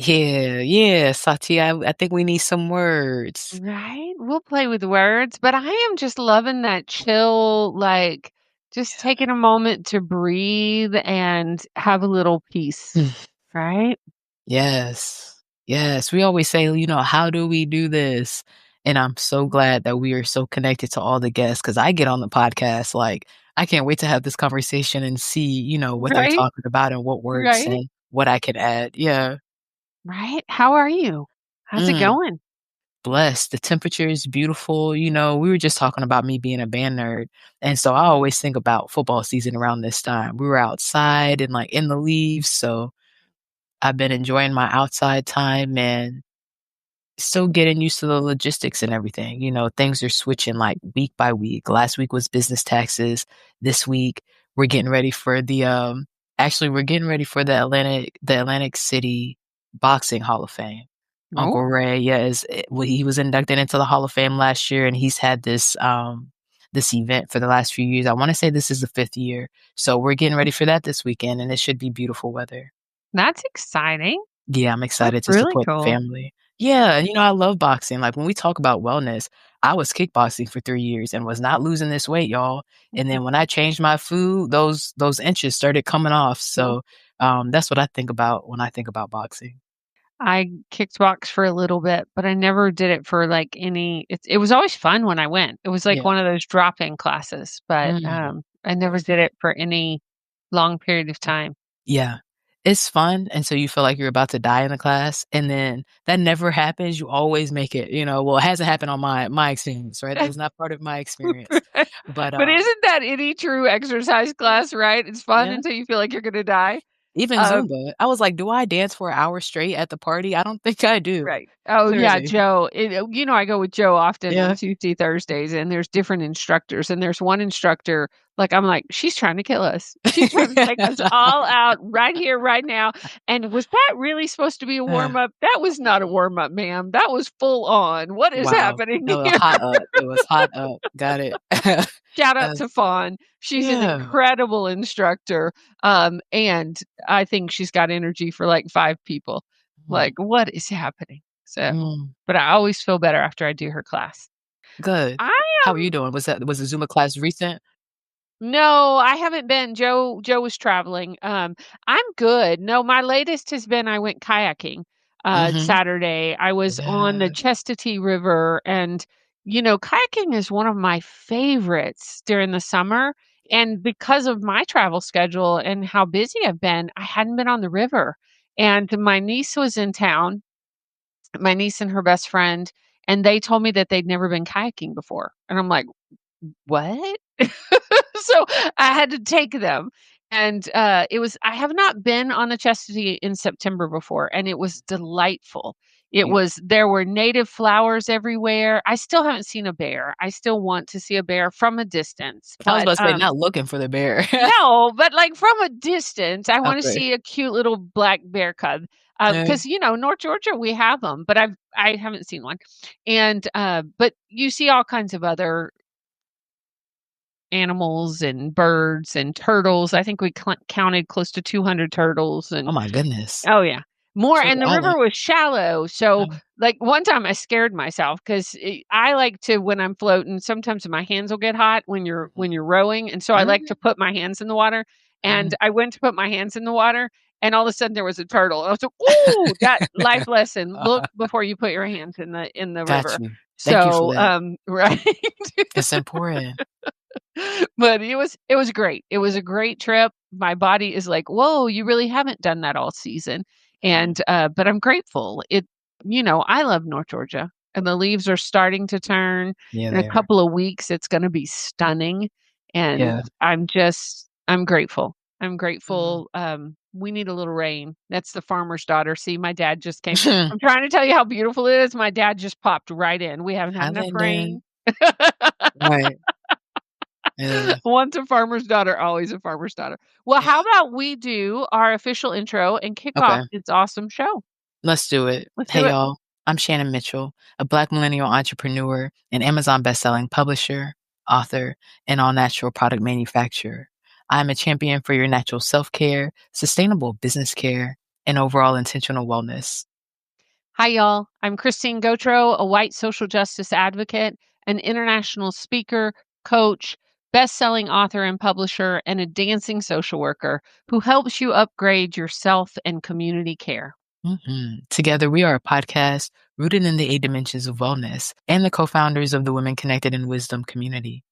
Yeah, Sati, I think we need some words. Right? We'll play with words, but I am just loving that chill, like just taking a moment to breathe and have a little peace, Mm. right? Yes. Yes. We always say, how do we do this? And I'm so glad that we are so connected to all the guests because I get on the podcast, like, I can't wait to have this conversation and see, what they're Right? talking about and what works Right? and what I could add. Yeah. Right? How are you? How's it Mm. going? Blessed. The temperature is beautiful. We were just talking about me being a band nerd. And so I always think about football season around this time. We were outside and like in the leaves. So I've been enjoying my outside time and still getting used to the logistics and everything. Things are switching like week by week. Last week was business taxes. This week we're getting ready for we're getting ready for the Atlantic City Boxing Hall of Fame. Uncle Oh, Ray, yeah, he was inducted into the Hall of Fame last year and he's had this event for the last few years. I want to say this is the 5th year. So we're getting ready for that this weekend and it should be beautiful weather. that's exciting. Yeah, I'm That's excited to really support the cool. family. Yeah, and I love boxing. Like when we talk about wellness, I was kickboxing for 3 years and was not losing this weight, y'all. And then when I changed my food, those inches started coming off. So, that's what I think about when I think about boxing. I kicked box for a little bit, but I never did it for like it was always fun when I went. It was like Yeah. one of those drop-in classes, but Mm. I never did it for any long period of time. Yeah. It's fun, and so you feel like you're about to die in the class, and then that never happens. You always make it, well, it hasn't happened on my experience, right? That was not part of my experience. But, But isn't that any true exercise class, right? It's fun yeah. until you feel like you're gonna die. Even Um, Zumba. I was like, "Do I dance for an hour straight at the party? I don't think I do." right. Oh, yeah, Clearly. Joe. I go with Joe often on Yeah. Tuesday, Thursdays, and there's different instructors, and there's one instructor, like, I'm like, "She's trying to kill us. She's trying to take us all out right here, right now." And was that really supposed to be a Uh, warm up? That was not a warm up, ma'am. That was full on. What is wow. happening No, here? hot up. It was hot up. Got it. Shout out Uh, to Fawn. She's an yeah. incredible instructor, and I think she's got energy for, like, 5 people. Mm, Like, what is happening? So, mm, but I always feel better after I do her class. good. I How are am you doing? Was the Zumba class recent? No, I haven't been. Joe was traveling. I'm good. No, my latest has been I went kayaking Mhm. Saturday. I was on the Yeah. Chastity River, and kayaking is one of my favorites during the summer. And because of my travel schedule and how busy I've been, I hadn't been on the river. And my niece was in town, my niece and her best friend, and they told me that they'd never been kayaking before. And I'm like, "What?" So, I had to take them, and, I have not been on the Chastity in September before, and it was delightful. Beautiful. There were native flowers everywhere. I still haven't seen a bear. I still want to see a bear from a distance, I was but, about to say not looking for the bear. no, but, like, from a distance, I wanna Okay. see a cute little black bear cub, Yeah. because North Georgia, we have them, but I haven't seen one, and, but you see all kinds of other animals and birds and turtles. I think we counted close to 200 turtles Oh and my goodness. oh yeah, more. For And the the river island. was shallow, so Um, like one time I scared myself because I like to when I'm floating. Sometimes my hands will get hot when you're rowing, and so I like to mhm, put my hands in the water. And mhm. I went to put my hands in the water, and all of a sudden there was a turtle. I was like, "Ooh, that life lesson! Look before you put your hands in the Got river." you. Thank you for So, that. right. It's important. But it was great. It was a great trip. My body is like, "Whoa, you really haven't done that all season." Mm. And, but I'm grateful. I love North Georgia, and the leaves are starting to turn. Yeah, In a there. couple of weeks, it's gonna be stunning, and Yeah. I'm grateful. I'm Mhm. grateful, we need a little rain. That's the farmer's daughter. See, my dad just came. I'm trying to tell you how beautiful it is. My dad just popped right in. We haven't had Hi, enough rain. Landon. Right. Yeah. Once a farmer's daughter, always a farmer's daughter. Well, Yeah. how about we do our official intro and kick off Okay. this awesome show? Let's do it. Let's do Hey, it. y'all. I'm Shannon Mitchell, a Black millennial entrepreneur, an Amazon bestselling publisher, author, and all natural product manufacturer. I'm a champion for your natural self care, sustainable business care, and overall intentional wellness. Hi, y'all. I'm Christine Gautreaux, a white social justice advocate, an international speaker, coach, best-selling author and publisher, and a dancing social worker who helps you upgrade your self and community care. Together, we are a podcast rooted in the 8 dimensions of wellness and the co founders of the Women Connected in Wisdom community.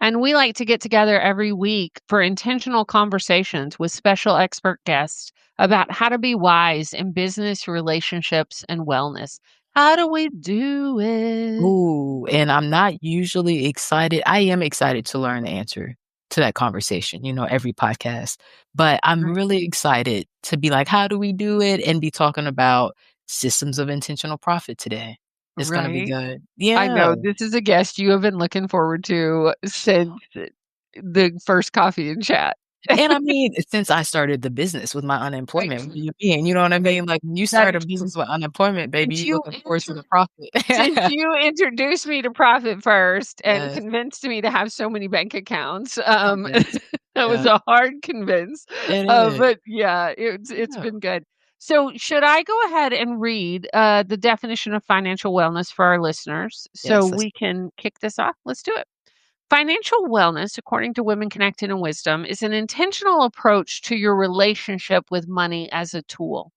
And we like to get together every week for intentional conversations with special expert guests about how to be wise in business, relationships, and wellness. How do we do it? Ooh, and I'm not usually excited. I am excited to learn the answer to that conversation, every podcast. But I'm really excited to be like, how do we do it? And be talking about systems of intentional profit today. It's going to be Right? good. I Yeah. know this is a guest you have been looking forward to since the first coffee and chat. And I mean, since I started the business with my Right. unemployment, what do you mean? You know what I Right. mean? Like, when you That start a is business with unemployment, baby, since you you looking forward to intro the profit. since you introduced me to Profit First and Yes, convinced me to have so many bank accounts, yes, that was yeah, a hard convince, it is. but yeah, it's Yeah. been good. So, should I go ahead and read, the definition of financial wellness for our listeners so Yes, let's we can kick this off? Let's do it. Financial wellness, according to Women Connected in Wisdom, is an intentional approach to your relationship with money as a tool.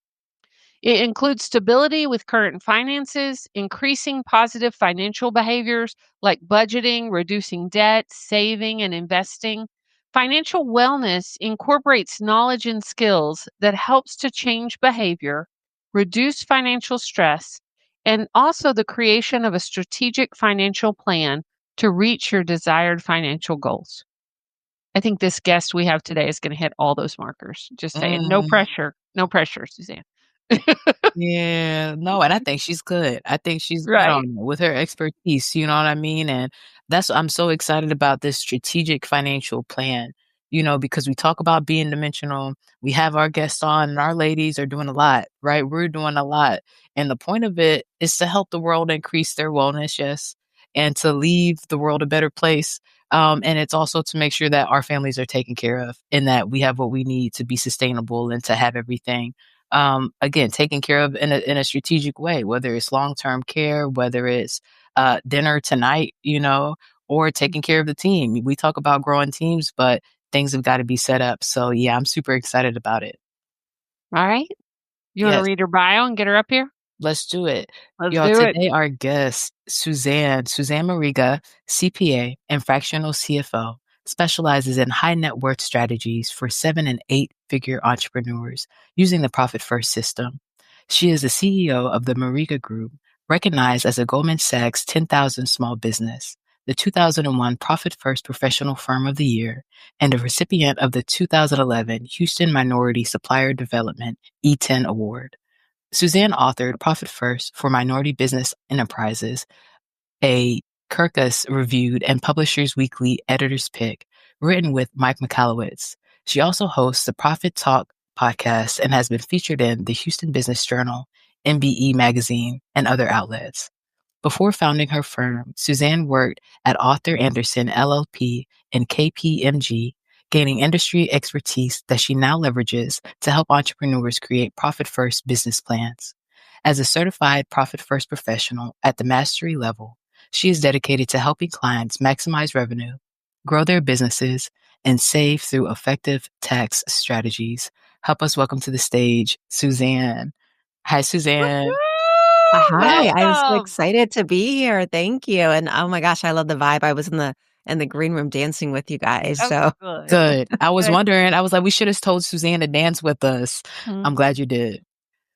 It includes stability with current finances, increasing positive financial behaviors like budgeting, reducing debt, saving, and investing. Financial wellness incorporates knowledge and skills that helps to change behavior, reduce financial stress, and also the creation of a strategic financial plan to reach your desired financial goals. I think this guest we have today is going to hit all those markers. Just saying. No mm. pressure. No pressure, Suzanne. Yeah, no, and I think she's good. I think she's good on Right. it with her expertise, you know what I mean? And I'm so excited about this strategic financial plan, because we talk about being dimensional. We have our guests on, and our ladies are doing a lot, right? We're doing a lot. And the point of it is to help the world increase their wellness, yes, and to leave the world a better place. And it's also to make sure that our families are taken care of and that we have what we need to be sustainable and to have everything again, taken care of in a strategic way, whether it's long-term care, whether it's dinner tonight, or taking care of the team. We talk about growing teams, but things have got to be set up. So yeah, I'm super excited about it. All right. You wanna Yes. read her bio and get her up here? Let's do it. Let's Y'all, do it. today our guest, Susanne Mariga, CPA and fractional CFO, specializes in high net worth strategies for 7 and 8 figure entrepreneurs using the Profit First system. She is the CEO of the Mariga Group, recognized as a Goldman Sachs 10,000 small business, the 2001 Profit First Professional Firm of the Year, and a recipient of the 2011 Houston Minority Supplier Development E10 Award. Susanne authored Profit First for Minority Business Enterprises, a Kirkus reviewed and Publishers Weekly editor's pick, written with Mike Michalowicz. She also hosts the Profit Talk podcast and has been featured in the Houston Business Journal, MBE Magazine, and other outlets. Before founding her firm, Susanne worked at Arthur Andersen LLP and KPMG, gaining industry expertise that she now leverages to help entrepreneurs create profit first business plans. As a certified profit first professional at the mastery level, she is dedicated to helping clients maximize revenue, grow their businesses, and save through effective tax strategies. Help us welcome to the stage, Susanne. Hi, Suzanne. Woo! Hi, I'm so Welcome. excited to be here. Thank you. And oh my gosh, I love the vibe. I was in the green room dancing with you guys. Oh, So good. Good. I was Good. wondering, I was like, we should have told Suzanne to dance with us. I'm Mhm. glad you did.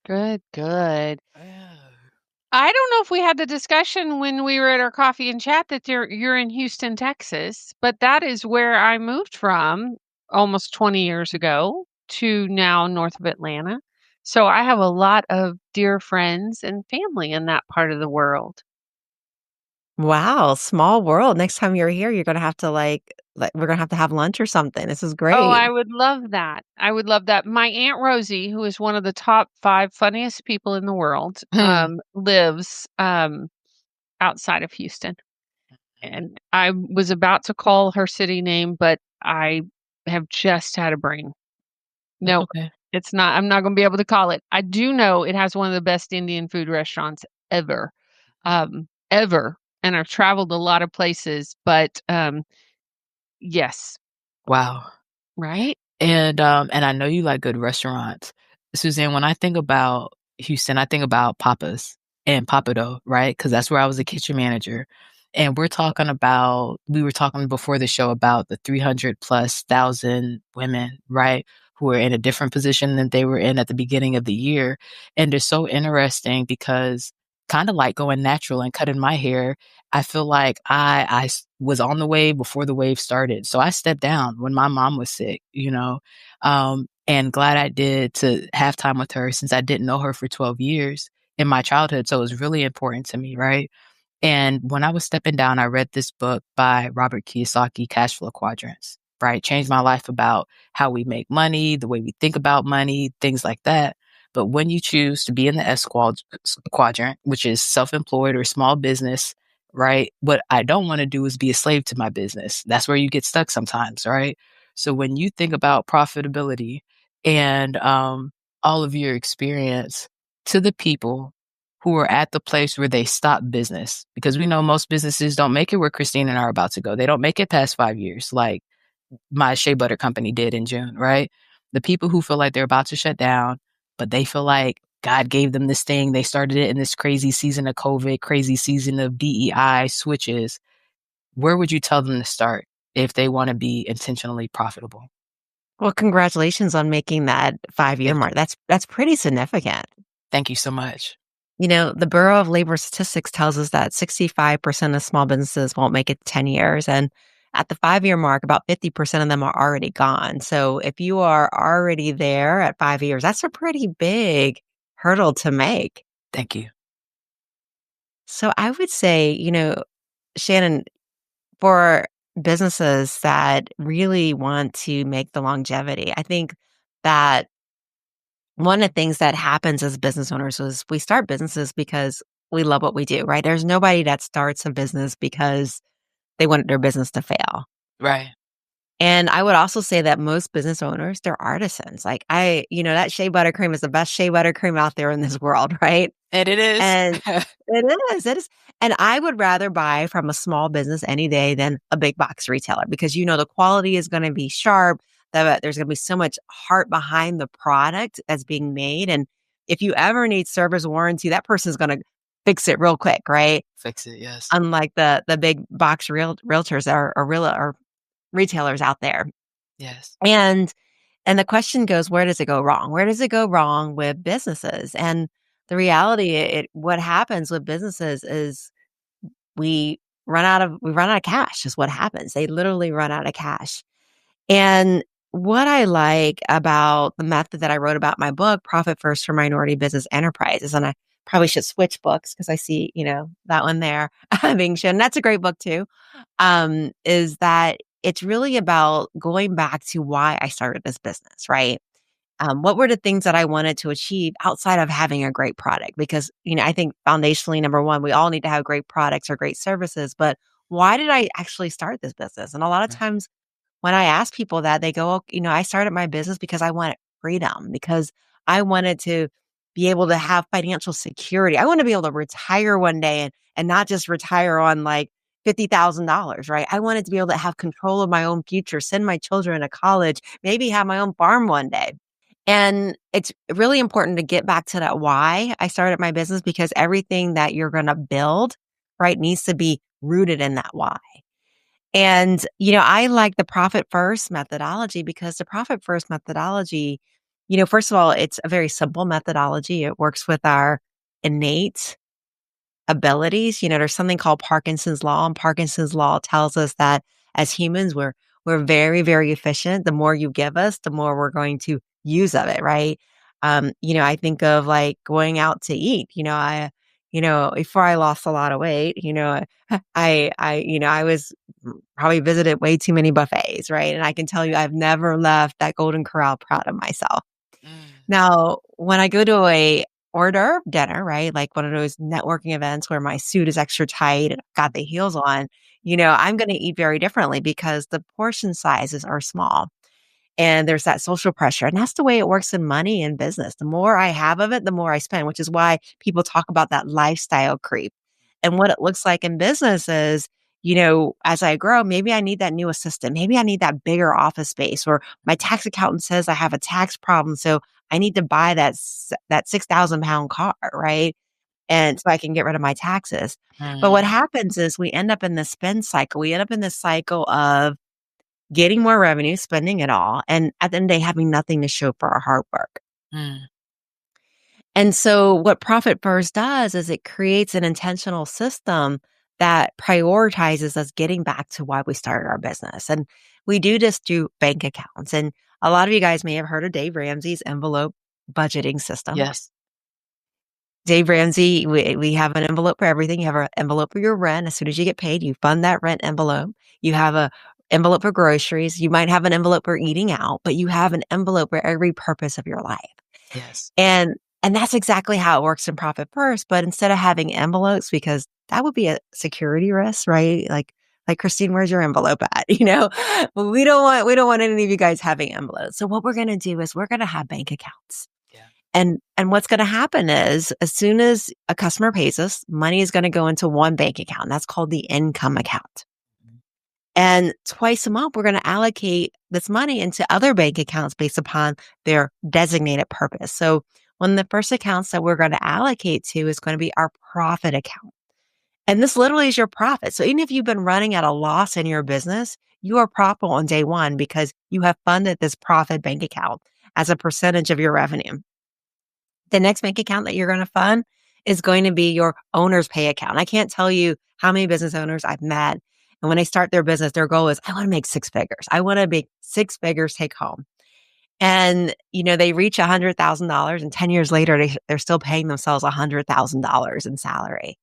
Good, good. Yeah. I don't know if we had the discussion when we were at our coffee and chat that you're in Houston, Texas, but that is where I moved from almost 20 years ago to now north of Atlanta. So I have a lot of dear friends and family in that part of the world. wow, small world. Next time you're here, you're gonna have to like we're gonna have to have lunch or something. This is Oh, great. I would love that. I would love that. My Aunt Rosie, who is one of the top 5 funniest people in the world, Hmm. lives, outside of Houston. And I was about to call her city name, but I have just had a brain. That's No, okay. It's not I'm not gonna be able to call it. I do know it has one of the best Indian food restaurants ever, ever, and I've traveled a lot of places, but, yes, Wow. right? And I know you like good restaurants. Suzanne, when I think about Houston, I think about Papa's and Papado, right? Because that's where I was a kitchen manager. And we were talking before the show about the 300 plus thousand women, right? Who are in a different position than they were in at the beginning of the year. And it's so interesting because kind of like going natural and cutting my hair, I feel like was on the wave before the wave started. So I stepped down when my mom was sick, and glad I did to have time with her since I didn't know her for 12 years in my childhood. So it was really important to me, right? And when I was stepping down, I read this book by Robert Kiyosaki, Cash Flow Quadrants, right? Changed my life about how we make money, the way we think about money, things like that. But when you choose to be in the quadrant, which is self employed or small business, right? What I don't want to do is be a slave to my business. That's where you get stuck sometimes, right? So when you think about profitability and all of your experience to the people who are at the place where they stop business, because we know most businesses don't make it where Christine and I are about to go. They don't make it past 5 years, like my shea butter company did in June, right? The people who feel like they're about to shut down, but they feel like God gave them this thing. They started it in this crazy season of COVID, crazy season of DEI switches. Where would you tell them to start if they want to be intentionally profitable? Well, congratulations on making that 5-year Thank you. mark. That's pretty significant. Thank you so much. The Bureau of Labor Statistics tells us that 65% of small businesses won't make it 10 years. And at the 5-year mark, about 50% of them are already gone. So if you are already there at 5 years, that's a pretty big hurdle to make. Thank you. So I would say, Shannon, for businesses that really want to make the longevity, I think that one of the things that happens as business owners is we start businesses because we love what we do, right? There's nobody that starts a business because they want their business to fail. Right. And I would also say that most business owners, they're artisans. Like that shea buttercream is the best shea buttercream out there in this world, right? And it is. And it is. And I would rather buy from a small business any day than a big box retailer because the quality is going to be sharp, that there's going to be so much heart behind the product that's being made. And if you ever need service warranty, that person's going to fix it real quick, right? Fix it. Yes. Unlike the big box realtors or retailers out there. Yes. And the question goes, where does it go wrong? Where does it go wrong with businesses? And the reality, what happens with businesses is we run out of cash is what happens. They literally run out of cash. And what I like about the method that I wrote about in my book, Profit First for Minority Business Enterprises, and I probably should switch books because I see, that one there being shown. That's a great book too. Is that it's really about going back to why I started this business, right? What were the things that I wanted to achieve outside of having a great product? Because, I think foundationally, number one, we all need to have great products or great services, but why did I actually start this business? And a lot of Right. times when I ask people that, they go, "Oh, I started my business because I wanted freedom, because I wanted to be able to have financial security. I want to be able to retire one day and not just retire on like $50,000, right? I wanted to be able to have control of my own future, send my children to college, maybe have my own farm one day." And it's really important to get back to that why I started my business, because everything that you're going to build, right, needs to be rooted in that why. And, I like the profit first methodology because the profit first methodology, first of all, it's a very simple methodology. It works with our innate abilities. There's something called Parkinson's law, and Parkinson's law tells us that as humans, we're very, very efficient. The more you give us, the more we're going to use of it, right? I think of like going out to eat. Before I lost a lot of weight, I was probably visited way too many buffets, right? And I can tell you, I've never left that Golden Corral proud of myself. Mm. Now, when I go to a hors d'oeuvre dinner, right? Like one of those networking events where my suit is extra tight and I've got the heels on, I'm going to eat very differently because the portion sizes are small. And there's that social pressure. And that's the way it works in money and business. The more I have of it, the more I spend, which is why people talk about that lifestyle creep. And what it looks like in business is, as I grow, maybe I need that new assistant. Maybe I need that bigger office space, or my tax accountant says I have a tax problem. So I need to buy that 6,000 pound car, right? And so I can get rid of my taxes. But what Mm, happens is we end up in this spend cycle. We end up in this cycle of getting more revenue, spending it all, and at the end of the day, having nothing to show for our hard work. mm, And so what Profit First does is it creates an intentional system that prioritizes us getting back to why we started our business. And we do this through bank accounts. And a lot of you guys may have heard of Dave Ramsey's envelope budgeting system. yes, Dave Ramsey, we have an envelope for everything. You have an envelope for your rent. As soon as you get paid, you fund that rent envelope. You have a envelope for groceries. You might have an envelope for eating out, but you have an envelope for every purpose of your life. yes, And and that's exactly how it works in Profit First. But instead of having envelopes, because that would be a security risk, right? Like Christine, where's your envelope at? But we don't want any of you guys having envelopes. So what we're gonna do is we're gonna have bank accounts. yeah, And what's going to happen is as soon as a customer pays us, money is going to go into one bank account. That's called the income account. mm, And twice a month, we're going to allocate this money into other bank accounts based upon their designated purpose. So one of the first accounts that we're going to allocate to is going to be our profit account. And this literally is your profit. So even if you've been running at a loss in your business, you are profitable on day one because you have funded this profit bank account as a percentage of your revenue. The next bank account that you're going to fund is going to be your owner's pay account. I can't tell you how many business owners I've met. And when they start their business, their goal is, I want to make six figures. I want to make six figures take home. And, they reach $100,000 and 10 years later, they're still paying themselves $100,000 in salary.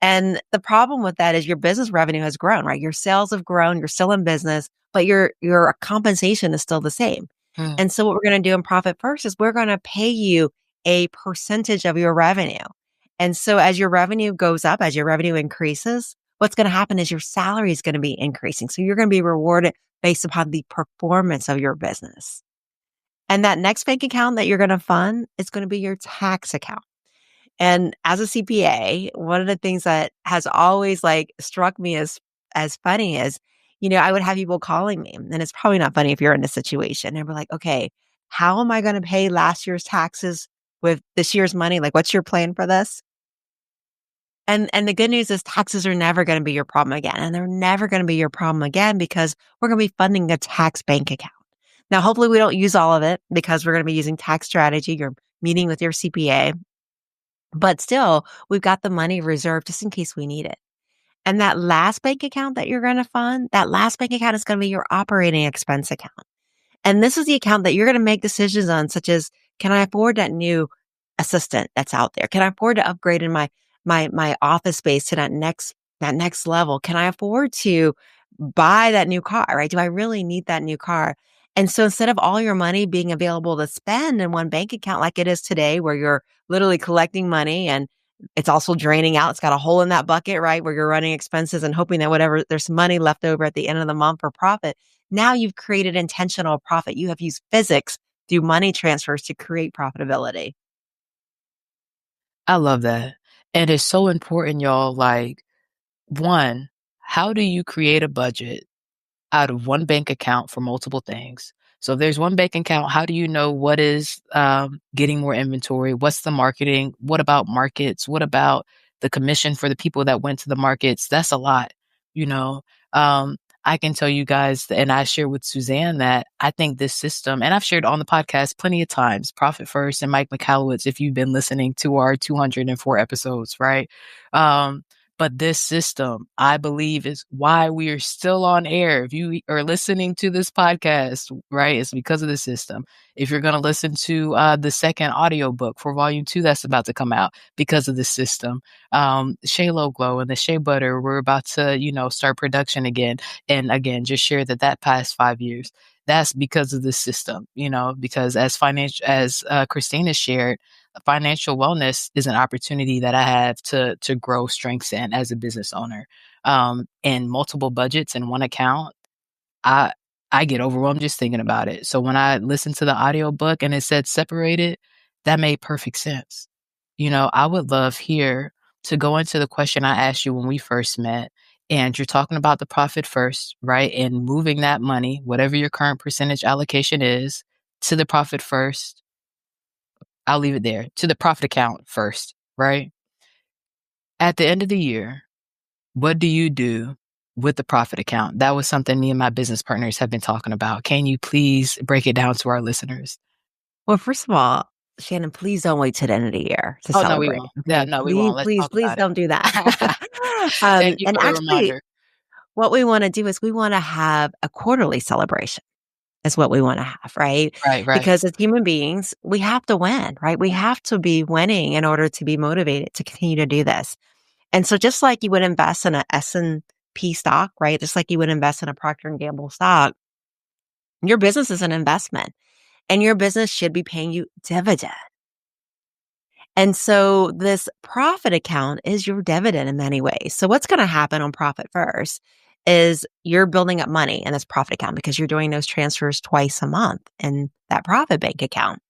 And the problem with that is your business revenue has grown, right? Your sales have grown, you're still in business, but your compensation is still the same. mm, And so what we're going to do in Profit First is we're going to pay you a percentage of your revenue. And so as your revenue goes up, as your revenue increases, what's going to happen is your salary is going to be increasing. So you're going to be rewarded based upon the performance of your business. And that next bank account that you're going to fund is going to be your tax account. And as a CPA, one of the things that has always struck me as funny is, I would have people calling me, and it's probably not funny if you're in this situation. And we're like, okay, how am I going to pay last year's taxes with this year's money? Like, what's your plan for this? And the good news is taxes are never going to be your problem again. And they're never going to be your problem again because we're going to be funding a tax bank account. Now, hopefully we don't use all of it because we're going to be using tax strategy. You're meeting with your CPA. But still, we've got the money reserved just in case we need it. And that last bank account that you're going to fund, that last bank account is going to be your operating expense account. And this is the account that you're going to make decisions on, such as, can I afford that new assistant that's out there? Can I afford to upgrade in my office space to that next level? Can I afford to buy that new car, right? Do I really need that new car? And so instead of all your money being available to spend in one bank account like it is today, where you're literally collecting money and it's also draining out, it's got a hole in that bucket, right? Where you're running expenses and hoping that whatever there's money left over at the end of the month for profit. Now you've created intentional profit. You have used physics through money transfers to create profitability. I love that. And it's so important, y'all. Like, one, how do you create a budget out of one bank account for multiple things? So if there's one bank account, how do you know what is getting more inventory? What's the marketing? What about markets? What about the commission for the people that went to the markets? That's a lot, you know. Um, I can tell you guys, and I share with Susanne that I think this system, and I've shared on the podcast plenty of times, Profit First and Mike McAllowitz, if you've been listening to our 204 episodes, right? Um, but this system, I believe, is why we are still on air. If you are listening to this podcast, right, it's because of the system. If you're going to listen to the second audiobook for volume 2 that's about to come out, because of the system. Shea Low Glow and the Shea Butter, we're about to, start production again. And again, just share that past 5 years, that's because of the system, because as Christina shared, financial wellness is an opportunity that I have to grow strengths in as a business owner. And multiple budgets in one account, I I get overwhelmed just thinking about it. So when I listened to the audiobook and it said separated, that made perfect sense. I would love here to go into the question I asked you when we first met. And you're talking about the profit first, right? And moving that money, whatever your current percentage allocation is, to the profit first. I'll leave it there, to the profit account first, right? At the end of the year, what do you do with the profit account? That was something me and my business partners have been talking about. Can you please break it down to our listeners? Well, first of all, Shannon, please don't wait till the end of the year to Oh, no, we celebrate. won't. Yeah, Okay. no, we Please, won't. Let's please, talk please about it. don't do that. Thank you And for the actually, reminder. what we want to do is we want to have a quarterly celebration, is what we want to have, right? Right, right. Because as human beings, we have to win, right? We have to be winning in order to be motivated to continue to do this. And so just like you would invest in a S&P stock, right? Just like you would invest in a Procter and Gamble stock, your business is an investment and your business should be paying you dividend. And so this profit account is your dividend in many ways. So what's going to happen on profit first is you're building up money in this profit account because you're doing those transfers twice a month in that profit bank account.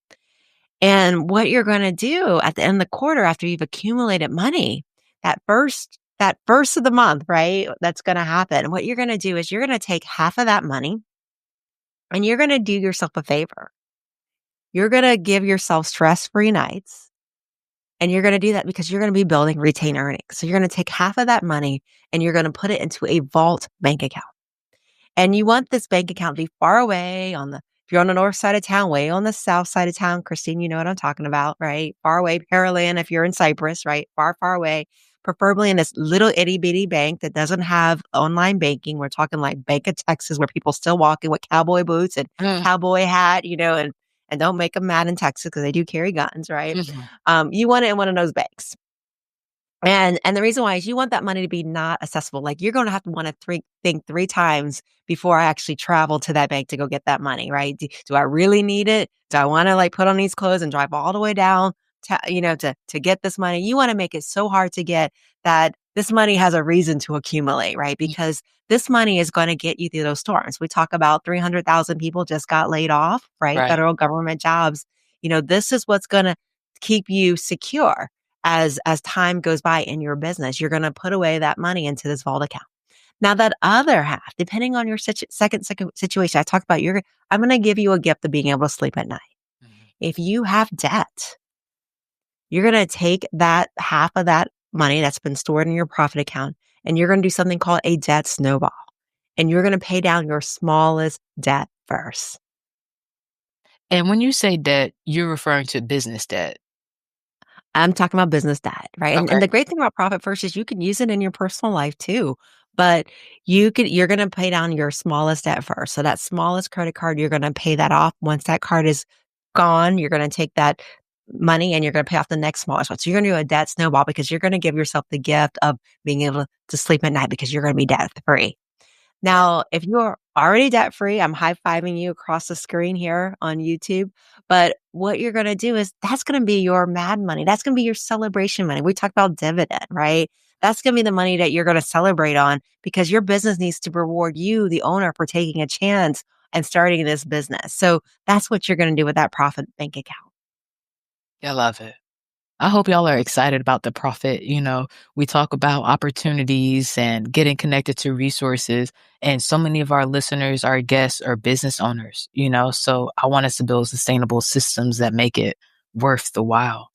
And what you're going to do at the end of the quarter after you've accumulated money, that first of the month, right? That's going to happen. What you're going to do is you're going to take half of that money and you're going to do yourself a favor. You're going to give yourself stress-free nights. And you're going to do that because you're going to be building retained earnings. So you're going to take half of that money and you're going to put it into a vault bank account. And you want this bank account to be far away if you're on the north side of town, way on the south side of town, Christine, you know what I'm talking about, right? Far away, Pearland, if you're in Cyprus, right? Far, far away, preferably in this little itty bitty bank that doesn't have online banking. We're talking like Bank of Texas where people still walking with cowboy boots and Mm, cowboy hat, and don't make them mad in Texas because they do carry guns, right? mhm. You want it in one of those banks. And the reason why is you want that money to be not accessible. Like you're going to have to want to think three times before I actually travel to that bank to go get that money, right? Do I really need it? Do I want to like put on these clothes and drive all the way down to get this money? You want to make it so hard to get that this money has a reason to accumulate, right? Mm, Because this money is going to get you through those storms. We talk about 300,000 people just got laid off, right? right. Federal government jobs. This is what's going to keep you secure as time goes by in your business. You're going to put away that money into this vault account. Now, that other half, depending on your second situation, I talked about I'm going to give you a gift of being able to sleep at night. Mhm. If you have debt, you're going to take that half of that money that's been stored in your profit account and you're going to do something called a debt snowball. And you're going to pay down your smallest debt first. And when you say debt, you're referring to business debt. I'm talking about business debt, right? And Okay. the great thing about Profit First is you can use it in your personal life too. But you're going to pay down your smallest debt first. So that smallest credit card, you're going to pay that off. Once that card is gone, you're going to take that money and you're going to pay off the next smallest one. So you're going to do a debt snowball because you're going to give yourself the gift of being able to sleep at night because you're going to be debt free. Right. Now, if you're already debt free, I'm high-fiving you across the screen here on YouTube. But what you're going to do is that's going to be your mad money. That's going to be your celebration money. We talked about dividend, right? That's going to be the money that you're going to celebrate on because your business needs to reward you, the owner, for taking a chance and starting this business. So that's what you're going to do with that profit bank account. I love it. I hope y'all are excited about the profit. We talk about opportunities and getting connected to resources. And so many of our listeners, our guests, are business owners. So I want us to build sustainable systems that make it worth the while.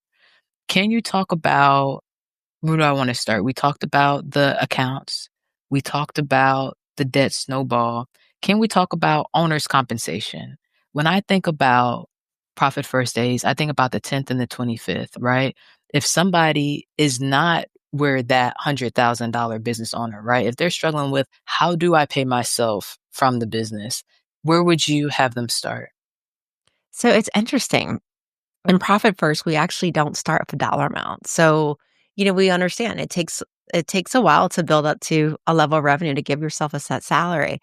Can you talk about where do I want to start? We talked about the accounts. We talked about the debt snowball. Can we talk about owner's compensation? When I think about Profit First Days, I think about the 10th and the 25th, right? If somebody is not where that $100,000 business owner, right? If they're struggling with how do I pay myself from the business, where would you have them start? So it's interesting. In Profit First, we actually don't start with a dollar amount. So, we understand it takes a while to build up to a level of revenue to give yourself a set salary.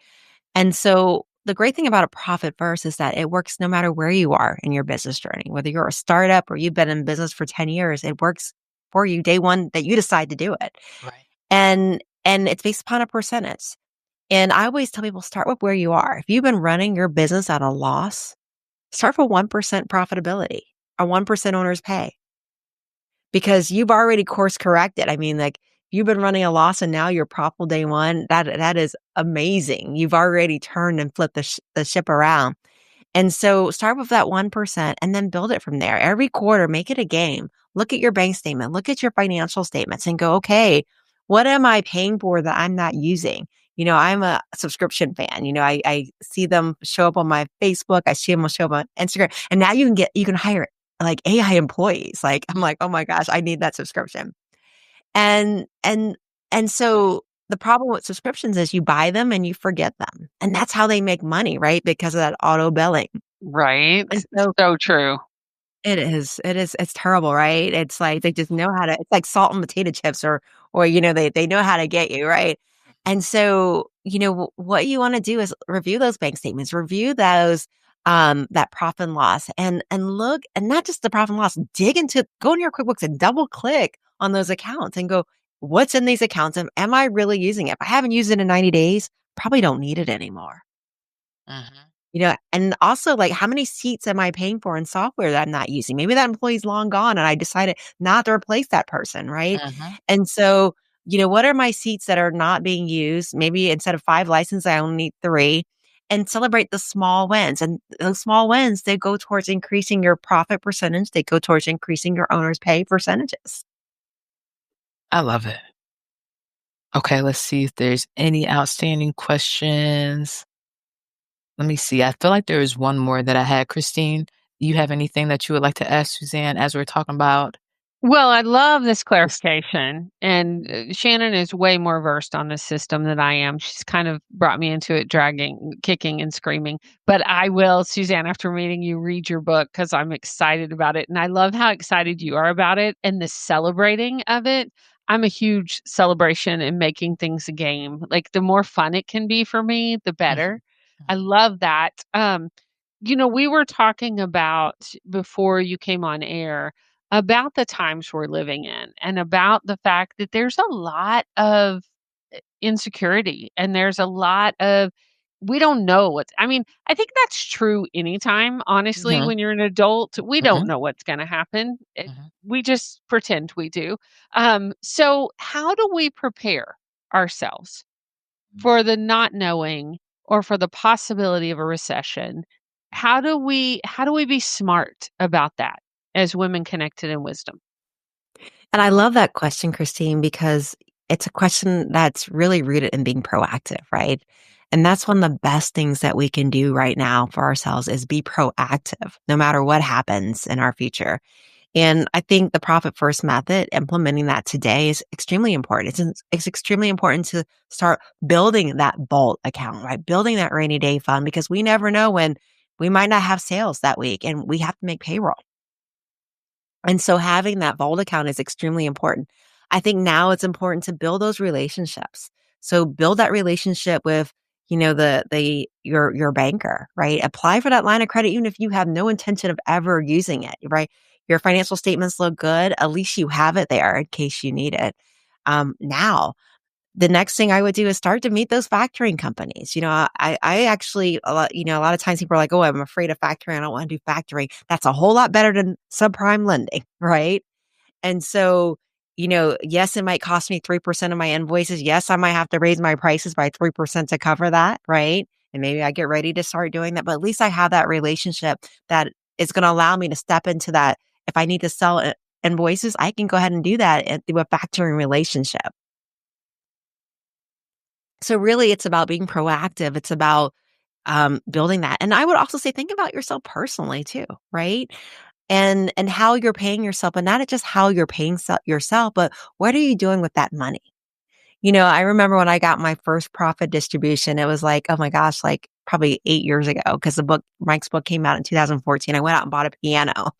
And so the great thing about a Profit First is that it works no matter where you are in your business journey, whether you're a startup or you've been in business for 10 years, it works for you day one that you decide to do it. Right. And it's based upon a percentage. And I always tell people start with where you are. If you've been running your business at a loss, start with 1% profitability or 1% owner's pay because you've already course corrected. I mean, like you've been running a loss and now you're profitable day one. That is amazing. You've already turned and flipped the ship around. And so start with that 1% and then build it from there. Every quarter, make it a game. Look at your bank statement, look at your financial statements and go, okay, what am I paying for that I'm not using? I'm a subscription fan. I see them show up on my Facebook. I see them show up on Instagram. And now you can hire like AI employees. Like, I'm like, oh my gosh, I need that subscription. And, and, and so the problem with subscriptions is you buy them and you forget them. And that's how they make money, right? Because of that auto billing. Right. And so So true. it's terrible, right? It's like they just know how to it's like salt and potato chips or they know how to get you, right? And so, what you wanna do is review those bank statements, review those, that profit and loss and look and not just the profit and loss, go into your QuickBooks and double click on those accounts and go, "What's in these accounts? And am I really using it? If I haven't used it in 90 days, probably don't need it anymore." Mhm, And also like how many seats am I paying for in software that I'm not using? Maybe that employee's long gone and I decided not to replace that person, right? mhm. And so, what are my seats that are not being used? Maybe instead of 5 licenses, I only need 3 and celebrate the small wins. And those small wins, they go towards increasing your profit percentage. They go towards increasing your owner's pay percentages. I love it. Okay, let's see if there's any outstanding questions. Let me see. I feel like there is one more that I had. Christine, you have anything that you would like to ask Suzanne as we're talking about? Well, I love this clarification, and, Shannon is way more versed on this system than I am. She's kind of brought me into it dragging, kicking, and screaming, but I will, Suzanne, after meeting you, read your book because 'cause I'm excited about it, and I love how excited you are about it and the celebrating of it. I'm a huge celebration and making things a game. Like, the more fun it can be for me, the Mhm, better. I mhm, love that. We were talking about before you came on air about the times we're living in and about the fact that there's a lot of insecurity and there's a lot of we don't know what's I mean, I think that's true anytime, honestly, mhm, when you're an adult, we don't mhm, know what's going to happen. mhm, We just pretend we do. So how do we prepare ourselves for the not knowing or for the possibility of a recession? How do we be smart about that as women connected in wisdom? And I love that question, Christine, because it's a question that's really rooted in being proactive, right? And that's one of the best things that we can do right now for ourselves is be proactive, no matter what happens in our future. And I think the profit first method, implementing that today is extremely important. It's extremely important to start building that vault account, right? Building that rainy day fund because we never know when we might not have sales that week and we have to make payroll. And so having that vault account is extremely important. I think now it's important to build those relationships. So build that relationship with, your banker, right? Apply for that line of credit even if you have no intention of ever using it, right? Your financial statements look good. At least you have it there in case you need it. Now the next thing I would do is start to meet those factoring companies. I actually a lot of times people are like, "Oh, I'm afraid of factoring. I don't want to do factoring." That's a whole lot better than subprime lending, right? And so, yes, it might cost me 3% of my invoices. Yes, I might have to raise my prices by 3% to cover that, right? And maybe I get ready to start doing that, but at least I have that relationship that is going to allow me to step into that. If I need to sell invoices, I can go ahead and do that through a factoring relationship. So really it's about being proactive. It's about building that. And I would also say, think about yourself personally too, right? And how you're paying yourself, and not just how you're paying yourself, but what are you doing with that money? I remember when I got my first profit distribution, it was like, oh my gosh, like probably 8 years ago, because Mike's book came out in 2014. I went out and bought a piano.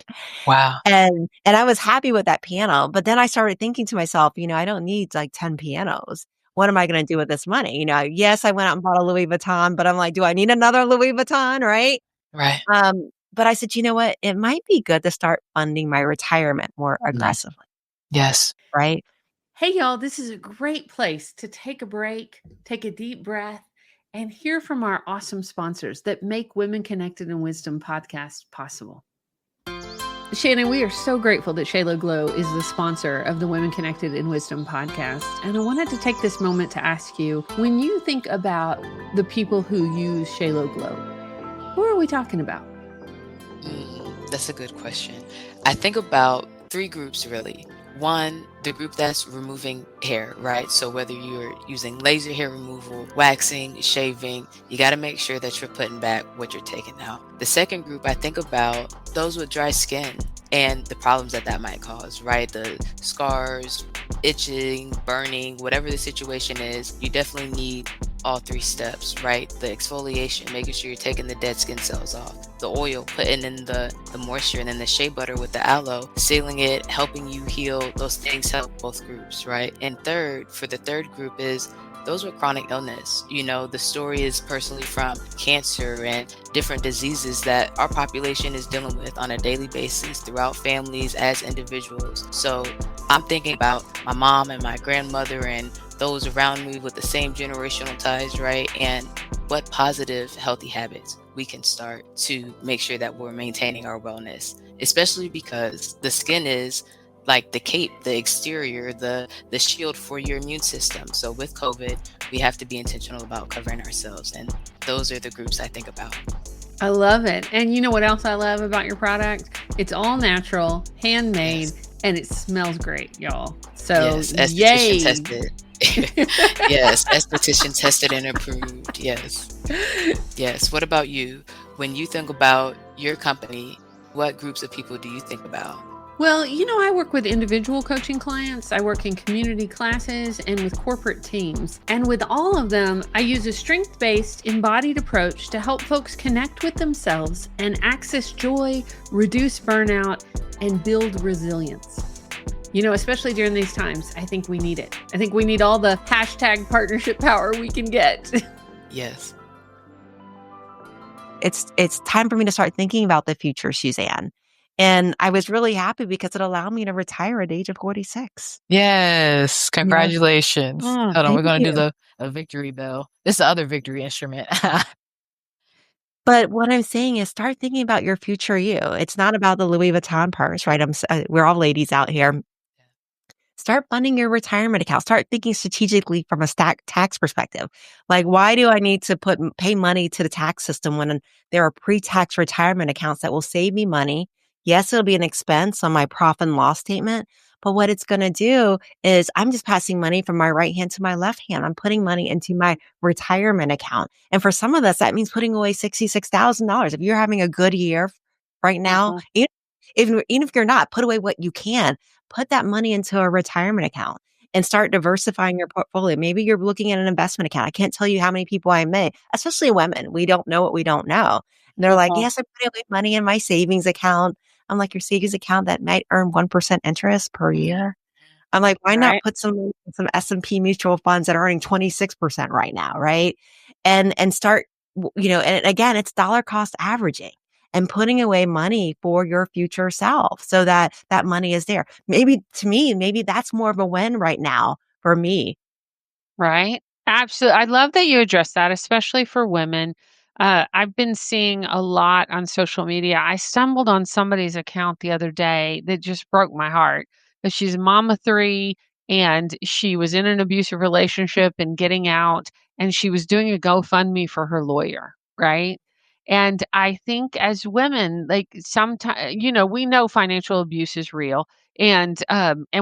Wow. And I was happy with that piano, but then I started thinking to myself, I don't need like 10 pianos. What am I gonna do with this money? Yes, I went out and bought a Louis Vuitton, but I'm like, "Do I need another Louis Vuitton?" Right? Right. But I said, "You know what? It might be good to start funding my retirement more Mhm. aggressively." Yes. Right? Hey, y'all, this is a great place to take a break, take a deep breath, and hear from our awesome sponsors that make Women Connected in Wisdom podcast possible. Shannon, we are so grateful that Shayla Glow is the sponsor of the Women Connected in Wisdom podcast. And I wanted to take this moment to ask you, when you think about the people who use Shayla Glow, who are we talking about? That's a good question. I think about three groups really. One, the group that's removing hair, right? So whether you're using laser hair removal, waxing, shaving, you got to make sure that you're putting back what you're taking out. The second group, I think about those with dry skin and the problems that that might cause, right? The scars, itching, burning, whatever the situation is, you definitely need all three steps, right? The exfoliation, making sure you're taking the dead skin cells off, the oil, putting in the moisture, and then the shea butter with the aloe, sealing it, helping you heal. Those things help both groups, right? And third, for the third group is those with chronic illness. You know, the story is personally from cancer and different diseases that our population is dealing with on a daily basis throughout families as individuals. So I'm thinking about my mom and my grandmother and those around me with the same generational ties, right? And what positive, healthy habits we can start to make sure that we're maintaining our wellness, especially because the skin is like the cape, the exterior, the shield for your immune system. So with COVID, we have to be intentional about covering ourselves. And those are the groups I think about. I love it. And you know what else I love about your product? It's all natural, handmade, and it smells great, y'all. So Yes, yay. esthetician tested. Yes, esthetician tested and approved. Yes. Yes. What about you? When you think about your company, what groups of people do you think about? Well, you know, I work with individual coaching clients, I work in community classes, and with corporate teams. And with all of them, I use a strength based, embodied approach to help folks connect with themselves and access joy, reduce burnout, and build resilience. You know, especially during these times, I think we need it. I think we need all the hashtag partnership power we can get. Yes. It's time for me to start thinking about the future, Suzanne. And I was really happy because it allowed me to retire at the age of 46. Yes. Yeah. Congratulations. Oh, Hold on. We're thank going to you. do a victory bell. It's the other victory instrument. But what I'm saying is start thinking about your future you. It's not about the Louis Vuitton purse, right? We're all ladies out here. Start funding your retirement account. Start thinking strategically from a tax perspective. Like, why do I need to pay money to the tax system when there are pre-tax retirement accounts that will save me money? Yes, it'll be an expense on my profit and loss statement, but what it's going to do is I'm just passing money from my right hand to my left hand. I'm putting money into my retirement account. And for some of us, that means putting away $66,000. If you're having a good year right now, Mhm. even if you're not, put away what you can. Put that money into a retirement account and start diversifying your portfolio. Maybe you're looking at an investment account. I can't tell you how many people I met, especially women. We don't know what we don't know. And they're like, Mhm. yes, I put away money in my savings account. I'm like, your savings account that might earn 1% interest per year. I'm like, why not Right. put some S&P mutual funds that are earning 26% right now, right? And start, and again, it's dollar cost averaging and putting away money for your future self so that that money is there. Maybe to me, maybe that's more of a win right now for me. Right. Absolutely. I love that you address that, especially for women. I've been seeing a lot on social media. I stumbled on somebody's account the other day that just broke my heart. But she's a mom of three and she was in an abusive relationship and getting out, and she was doing a GoFundMe for her lawyer. Right. And I think as women, like sometimes, we know financial abuse is real and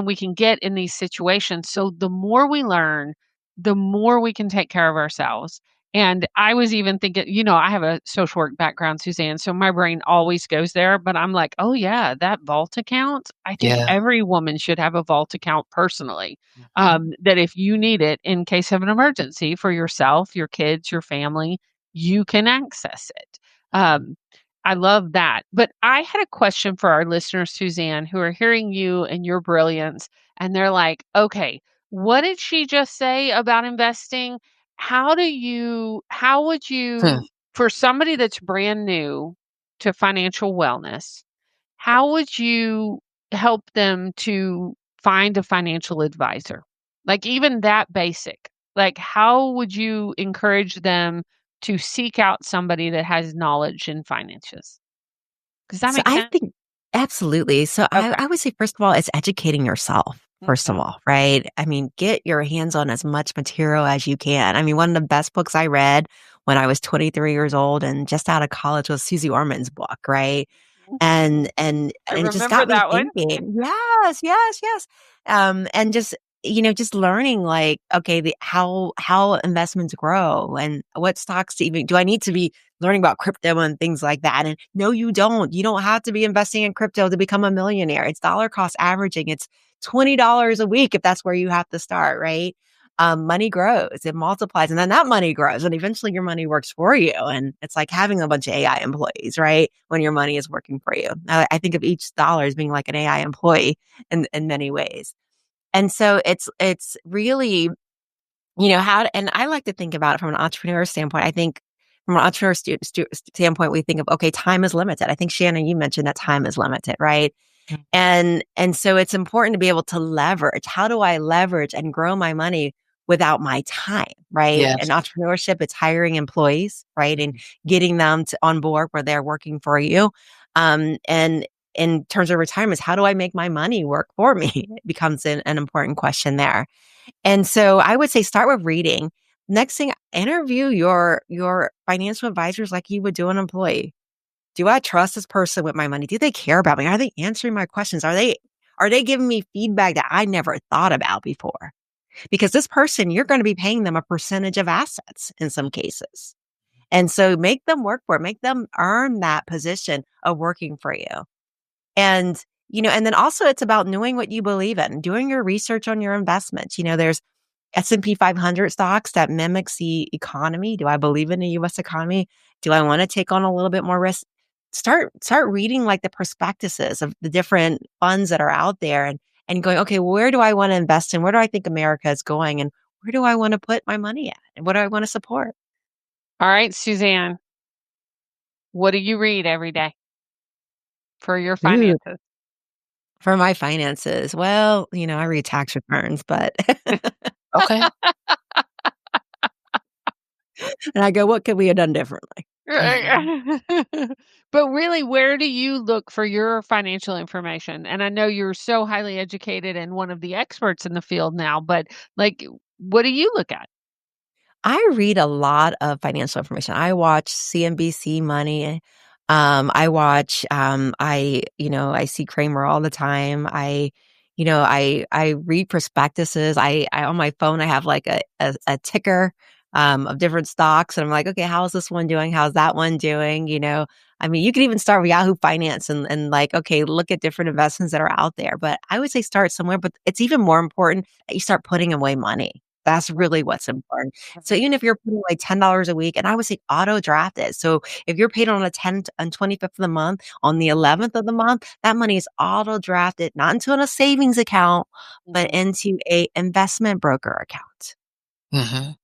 we can get in these situations. So the more we learn, the more we can take care of ourselves. And I was even thinking, I have a social work background, Suzanne, so my brain always goes there. But I'm like, oh, yeah, that vault account. I think Yeah. every woman should have a vault account personally, Mhm. that if you need it in case of an emergency for yourself, your kids, your family, you can access it. Um, I love that. But I had a question for our listeners, Suzanne, who are hearing you and your brilliance. And they're like, okay, what did she just say about investing? How would Hmm. you, for somebody that's brand new to financial wellness, how would you help them to find a financial advisor? Like even that basic. Like, how would you encourage them to seek out somebody that has knowledge in finances? Does that So make I sense? think absolutely. So Okay. I would say, first of all, it's educating yourself, first of Okay. all, right? I mean, get your hands on as much material as you can. I mean, one of the best books I read when I was 23 years old and just out of college was Susie Orman's book, right? And and I and it just remember got me that one. thinking. Yes, yes, yes. And just, just learning like, okay, how investments grow and what stocks to even do I need to be learning about crypto and things like that. And no, you don't. You don't have to be investing in crypto to become a millionaire. It's dollar cost averaging. It's $20 a week if that's where you have to start, right? Money grows, it multiplies, and then that money grows, and eventually your money works for you. And it's like having a bunch of AI employees, right? When your money is working for you. I think of each dollar as being like an AI employee in many ways. And so it's really, and I like to think about it from an entrepreneur standpoint. I think from an entrepreneur standpoint, we think of, okay, time is limited. I think Shannon, you mentioned that time is limited, right? Mm. And so it's important to be able to leverage. How do I leverage and grow my money without my time, right? In Yes. entrepreneurship, it's hiring employees, right? And getting them on board where they're working for you. And in terms of retirement, how do I make my money work for me? It becomes an important question there. And so I would say start with reading. Next thing, interview your financial advisors like you would do an employee. Do I trust this person with my money? Do they care about me? Are they answering my questions? Are they giving me feedback that I never thought about before? Because this person, you're going to be paying them a percentage of assets in some cases. And so make them work for it. Make them earn that position of working for you. And, and then also it's about knowing what you believe in, doing your research on your investments. There's S&P 500 stocks that mimics the economy. Do I believe in the US economy? Do I want to take on a little bit more risk? Start reading like the prospectuses of the different funds that are out there and going, okay, where do I want to invest in? Where do I think America is going? And where do I want to put my money at? And what do I want to support? All right, Suzanne, what do you read every day for your Ooh, finances? for my finances. Well, I read tax returns, but Okay. and I go, what could we have done differently? But really, where do you look for your financial information? And I know you're so highly educated and one of the experts in the field now, but like, what do you look at? I read a lot of financial information. I watch CNBC Money. I watch, I see Kramer all the time. I read prospectuses. I on my phone, I have like a ticker, of different stocks. And I'm like, okay, how's this one doing? How's that one doing? I mean, you can even start with Yahoo Finance and like, okay, look at different investments that are out there. But I would say start somewhere, but it's even more important that you start putting away money. That's really what's important. So even if you're putting like $10 a week, and I would say auto draft it. So if you're paid on the 10th and 25th of the month, on the 11th of the month, that money is auto drafted, not into a savings account, but Mhm. into a investment broker account Mhm.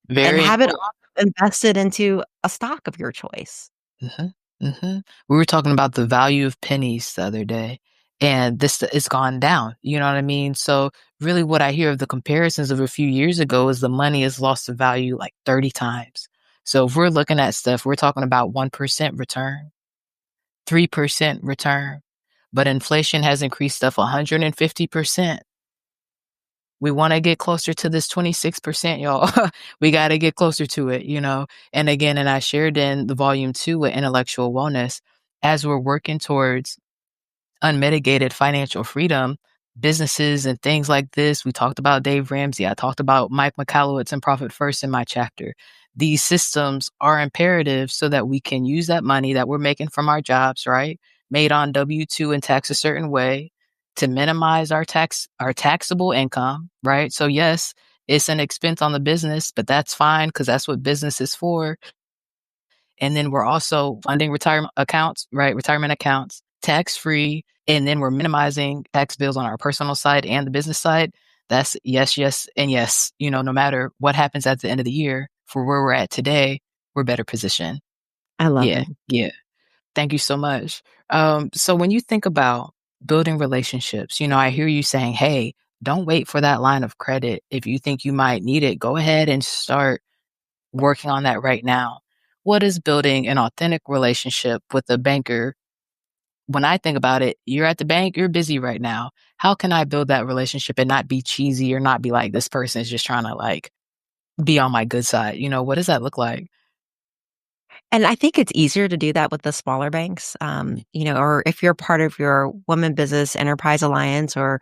and Very have it important. all invested into a stock of your choice. Mhm, mhm. We were talking about the value of pennies the other day, and this it's gone down, you know what I mean? So, really what I hear of the comparisons of a few years ago is the money has lost the value like 30 times. So, if we're looking at stuff, we're talking about 1% return, 3% return, but inflation has increased stuff 150%. We wanna get closer to this 26%, y'all. We gotta get closer to it. And again, and I shared in the volume 2 with intellectual wellness, as we're working towards unmitigated financial freedom, businesses and things like this. We talked about Dave Ramsey. I talked about Mike Michalowicz and Profit First in my chapter. These systems are imperative so that we can use that money that we're making from our jobs, right? Made on W-2 and tax a certain way to minimize our taxable income, right? So yes, it's an expense on the business, but that's fine because that's what business is for. And then we're also funding retirement accounts, right? Retirement accounts, tax free. And then we're minimizing tax bills on our personal side and the business side. That's yes, yes, and yes. No matter what happens at the end of the year for where we're at today, we're better positioned. I love Yeah. it. Yeah. Thank you so much. So when you think about building relationships, I hear you saying, hey, don't wait for that line of credit. If you think you might need it, go ahead and start working on that right now. What is building an authentic relationship with a banker? When I think about it, you're at the bank, you're busy right now. How can I build that relationship and not be cheesy or not be like, this person is just trying to like be on my good side? What does that look like? And I think it's easier to do that with the smaller banks, or if you're part of your Women Business Enterprise Alliance or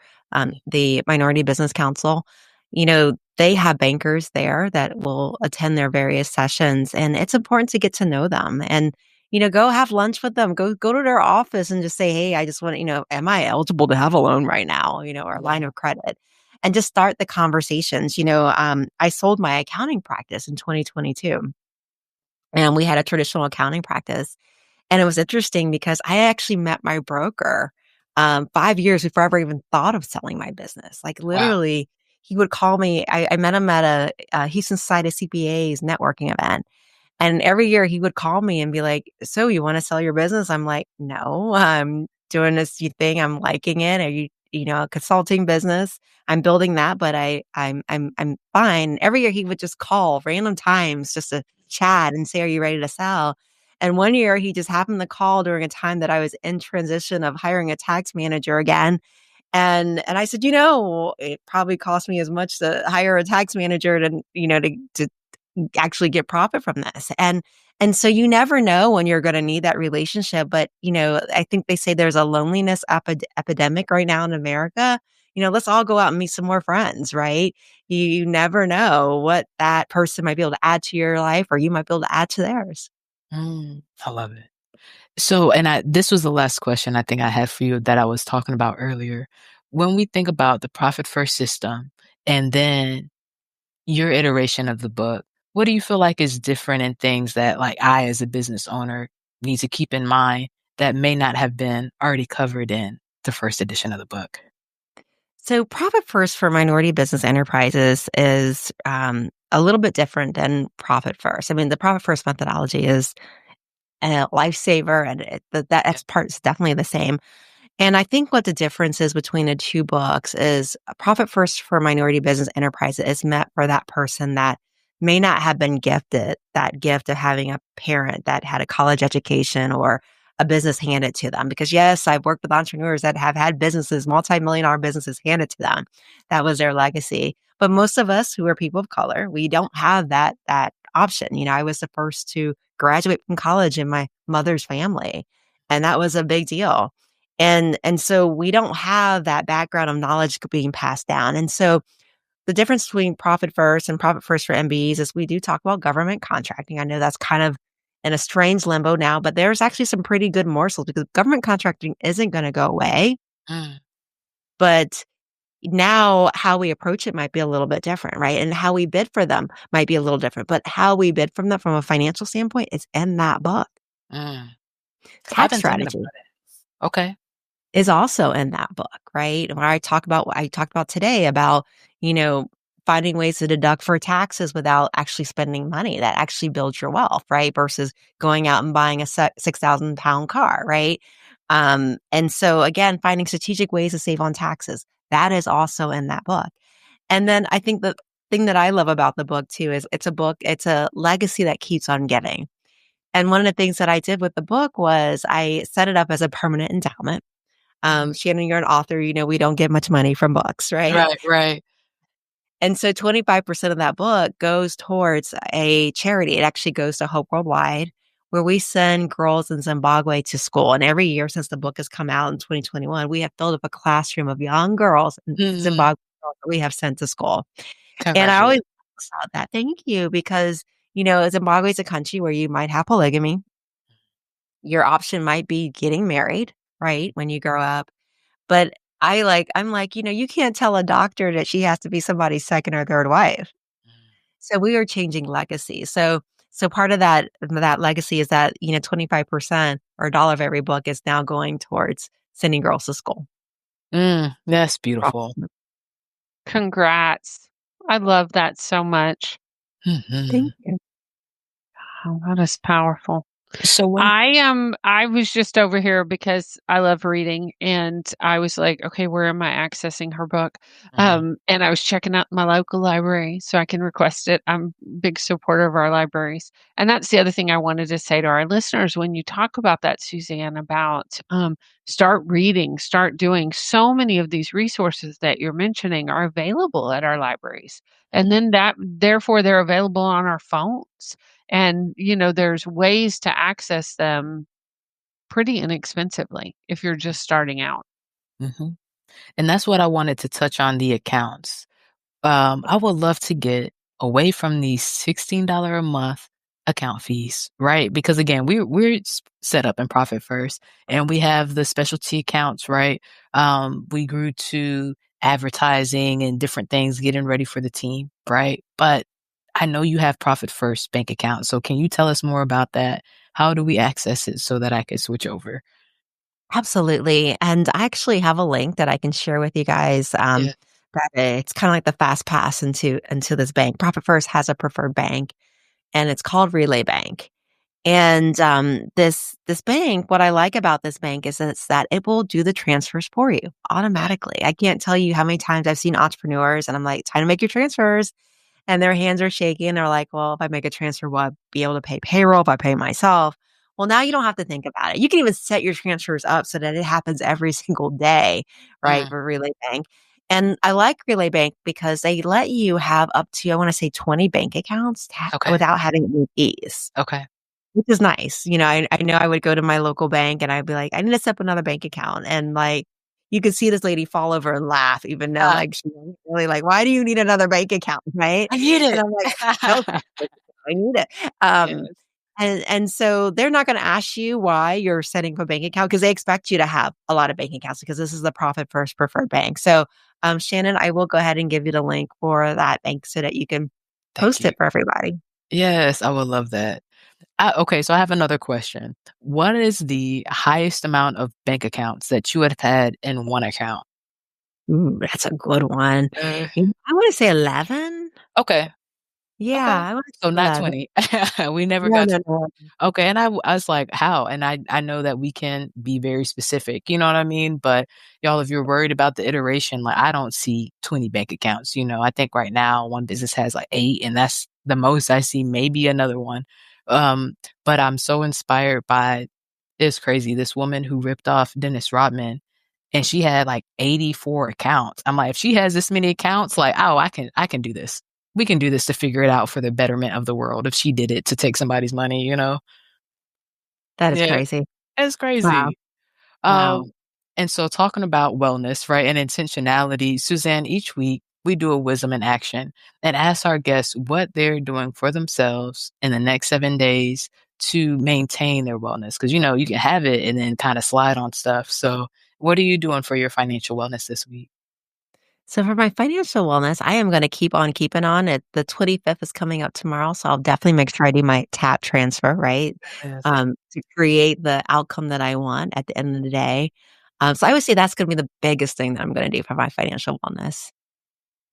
the Minority Business Council, they have bankers there that will attend their various sessions, and it's important to get to know them and go have lunch with them. Go to their office and just say, "Hey, I just want to, am I eligible to have a loan right now? Or a line Mhm. of credit." And just start the conversations. I sold my accounting practice in 2022 and we had a traditional accounting practice. And it was interesting because I actually met my broker 5 years before I ever even thought of selling my business. Like Wow. literally, he would call me. I met him at a Houston Society of CPAs networking event. And every year he would call me and be like, "So you want to sell your business?" I'm like, "No, I'm doing this thing. I'm liking it. Are you, a consulting business? I'm building that, but I'm fine." Every year he would just call random times just to chat and say, "Are you ready to sell?" And one year he just happened to call during a time that I was in transition of hiring a tax manager again. And I said, it probably cost me as much to hire a tax manager to actually get profit from this. And so you never know when you're going to need that relationship. But, I think they say there's a loneliness epidemic right now in America. Let's all go out and meet some more friends, right? You never know what that person might be able to add to your life or you might be able to add to theirs. I love it. So, and this was the last question I think I had for you that I was talking about earlier. When we think about the profit first system and then your iteration of the book, what do you feel like is different in things that like I as a business owner need to keep in mind that may not have been already covered in the first edition of the book? So, Profit First for minority business enterprises is a little bit different than Profit First. I mean, the Profit First methodology is a lifesaver, and Yeah. that's part is definitely the same. And I think what the difference is between the two books is Profit First for minority business enterprise is meant for that person that may not have been gifted that gift of having a parent that had a college education or a business handed to them. Because yes, I've worked with entrepreneurs that have had businesses, multi-million dollar businesses handed to them. That was their legacy. But most of us who are people of color, we don't have that option. I was the first to graduate from college in my mother's family. And that was a big deal. And so we don't have that background of knowledge being passed down. And so the difference between Profit First and Profit First for MBEs is we do talk about government contracting. I know that's kind of in a strange limbo now, but there's actually some pretty good morsels because government contracting isn't going to go away. Mm, But now how we approach it might be a little bit different, right? And how we bid for them might be a little different. But how we bid from them from a financial standpoint is in that book. mm. I've Tax been thinking about strategy it. Okay. is also in that book, right? Where I talk about what I talked about today about, you know, finding ways to deduct for taxes without actually spending money that actually builds your wealth, right? Versus going out and buying a 6,000 pound car, right? And so again, finding strategic ways to save on taxes, that is also in that book. And then I think the thing that I love about the book too is it's a legacy that keeps on giving. And one of the things that I did with the book was I set it up as a permanent endowment. Mhm. Shannon, you're an author, we don't get much money from books, right? Right, right. And so 25% of that book goes towards a charity. It actually goes to Hope Worldwide, where we send girls in Zimbabwe to school. And every year since the book has come out in 2021, we have filled up a classroom of young girls in Mhm. Zimbabwe that we have sent to school. And I always Congratulations. saw that. Thank you. Because, Zimbabwe is a country where you might have polygamy. Your option might be getting married, right? When you grow up. But I'm like, you can't tell a doctor that she has to be somebody's second or third wife. So we are changing legacy. So part of that legacy is that, 25% or a dollar of every book is now going towards sending girls to school. That's beautiful. Congrats. I love that so much. Thank Mhm. you. Oh, that is powerful. So when I was just over here because I love reading, and I was like, "Okay, where am I accessing her book?" Mhm, And I was checking out my local library so I can request it. I'm a big supporter of our libraries. And that's the other thing I wanted to say to our listeners when you talk about that, Suzanne, about, start reading, start doing, so many of these resources that you're mentioning are available at our libraries. And mhm, then therefore, they're available on our phones. And, there's ways to access them pretty inexpensively if you're just starting out. mhm. And that's what I wanted to touch on, the accounts. I would love to get away from these $16 a month account fees, right? Because again, we're set up in Profit First, and we have the specialty accounts, right? We grew to advertising and different things, getting ready for the team, right? But I know you have Profit First bank account, so can you tell us more about that? How do we access it so that I can switch over? Absolutely, and I actually have a link that I can share with you guys, Yeah. that it's kinda like the fast pass into this bank. Profit First has a preferred bank, and it's called Relay Bank. And, this bank, what I like about this bank is that it will do the transfers for you automatically. I can't tell you how many times I've seen entrepreneurs and I'm like, "Time to make your transfers." And their hands are shaking. They're like, "Well, if I make a transfer, will I be able to pay payroll if I pay myself?" Well, now you don't have to think about it. You can even set your transfers up so that it happens every single day, right, Mm, for Relay Bank. And I like Relay Bank because they let you have up to, I wanna say, 20 bank accounts okay. without having any fees. Okay. Which is nice. I know I would go to my local bank and I'd be like, "I need to set up another bank account," and, like, you could see this lady fall over and laugh even though, Uh, like, she wasn't really like, "Why do you need another bank account?" Right? I need And it. I'm like, "No, I need it." Um, Yes. and so they're not gonna ask you why you're setting up a bank account because they expect you to have a lot of bank accounts because this is the Profit First preferred bank. So, Shannon, I will go ahead and give you the link for that bank so that you can Thank post you. it for everybody. Yes, I would love that. Okay, so I have another question. What is the highest amount of bank accounts that you have had in one account? Ooh, that's a good one. Uh, I wanna say 11? okay, Yeah, okay. I wanna So say not 11. 20. We never No, got no, to no. okay, and I was like, "How?" And I know that we can be very specific, you know what I mean? But y'all, if you're worried about the iteration, like, I don't see 20 bank accounts, I think right now one business has, like, 8, and that's the most I see, maybe another one. Um, but I'm so inspired by it's crazy, this woman who ripped off Dennis Rodman, and she had, like, 84 accounts. I'm like, "If she has this many accounts, like, oh, I can do this. We can do this to figure it out for the betterment of the world if she did it to take somebody's money," you know? That is Yeah, crazy. it's Wow, crazy. wow. Um, and so talking about wellness, right, and intentionality, Suzanne, each week we do a wisdom in action and ask our guests what they're doing for themselves in the next 7 days to maintain their wellness. Because, you can have it and then kind of slide on stuff. So, what are you doing for your financial wellness this week? So for my financial wellness, I am gonna keep on keeping on. The 25th is coming up tomorrow, so I'll definitely make sure I do my tap transfer, right? Yes. To create the outcome that I want at the end of the day. So I would say that's gonna be the biggest thing that I'm gonna do for my financial wellness.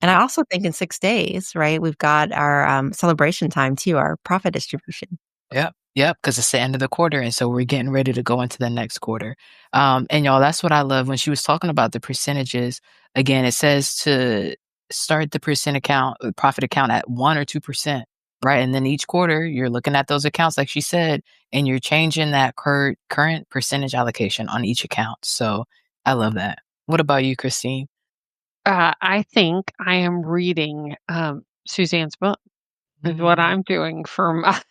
And I also think in 6 days, right, we've got our, celebration time too, our profit distribution. Yep. Yep. Because it's the end of the quarter, and so we're getting ready to go into the next quarter. And y'all, that's what I love when she was talking about the percentages. Again, it says to start the profit account at 1 or 2%, right? And then each quarter, you're looking at those accounts, like she said, and you're changing that current percentage allocation on each account. So I love that. What about you, Christine? I think I am reading, Suzanne's book. Is what Mm, I'm doing for my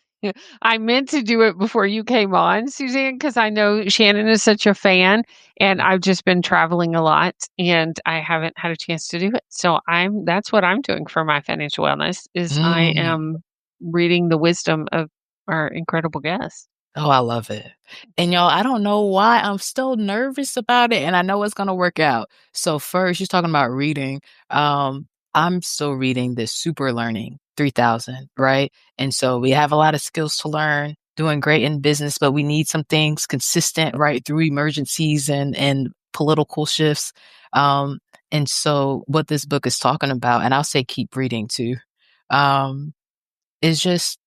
I meant to do it before you came on, Suzanne, because I know Shannon is such a fan, and I've just been traveling a lot, and I haven't had a chance to do it. So that's what I'm doing for my financial wellness is I mm. am reading the wisdom of our incredible guests. Oh, I love it. And y'all, I don't know why I'm still nervous about it, and I know it's gonna work out. So first, you're talking about reading. I'm still reading this Super Learning 3000, right? And so we have a lot of skills to learn, doing great in business, but we need some things consistent, right, through emergencies and political shifts. Um, and so what this book is talking about, and I'll say keep reading too, is just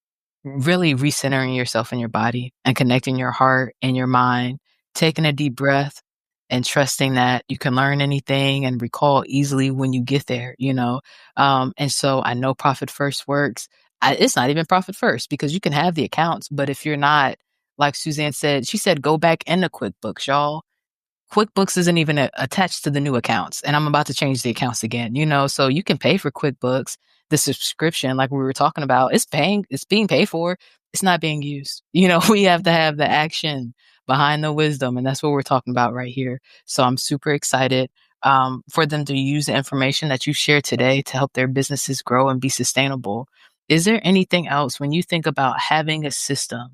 really recentering yourself in your body and connecting your heart and your mind, taking a deep breath and trusting that you can learn anything and recall easily when you get there, you know? And so I know Profit First works. It's not even Profit First because you can have the accounts, but if you're not, like Suzanne said, she said, go back into QuickBooks, y'all. QuickBooks isn't even attached to the new accounts, and I'm about to change the accounts again, you know, so you can pay for QuickBooks, the subscription, like we were talking about, it's being paid for, it's not being used. You know, we have to have the action behind the wisdom, and that's what we're talking about right here. So I'm super excited for them to use the information that you shared today to help their businesses grow and be sustainable. Is there anything else when you think about having a system